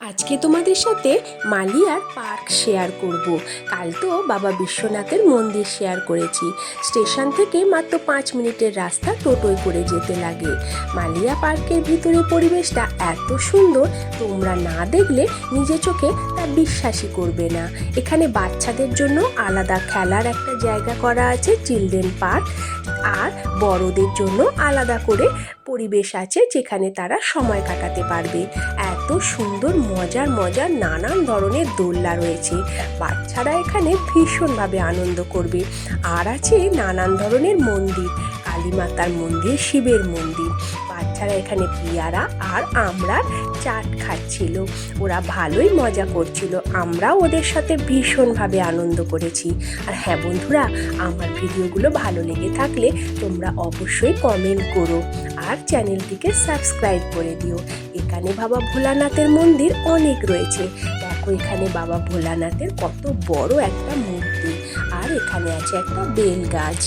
আজকে তোমাদের সাথে মালিয়ার পার্ক শেয়ার করব। কাল তো বাবা বিশ্বনাথের মন্দির শেয়ার করেছি। স্টেশন থেকে মাত্র 5 মিনিটের রাস্তা টোটোয় করে যেতে লাগে। মালিয়া পার্কের ভিতরে পরিবেশটা এত সুন্দর, তোমরা না দেখলে নিজে চোখে তা বিশ্বাসই করবে না। এখানে বাচ্চাদের জন্য আলাদা খেলার একটা জায়গা করা আছে, চিলড্রেন পার্ক, আর বড়দের জন্য আলাদা করে পরিবেশ আছে যেখানে তারা সময় কাটাতে পারবে। এত সুন্দর মজার মজার নানান ধরনের দোলনা রয়েছে, বাচ্চারা এখানে ভীষণভাবে আনন্দ করবে। আর আছে নানান ধরনের মন্দির, কালী মাতার মন্দির, শিবের মন্দির। বাচ্চারা এখানে পেয়ারা আর আমড়ার চাট খাচ্ছিল, ওরা ভালোই মজা করছিল। আমরাও ওদের সাথে ভীষণভাবে আনন্দ করেছি। আর হ্যাঁ বন্ধুরা, আমার ভিডিওগুলো ভালো লেগে থাকলে তোমরা অবশ্যই কমেন্ট করো আর চ্যানেলটিকে সাবস্ক্রাইব করে দিও। এখানে বাবা ভোলানাথের মন্দির অনেক রয়েছে। দেখো এখানে বাবা ভোলানাথের কত বড় একটা মূর্তি, আর এখানে আছে একটা বেল গাছ।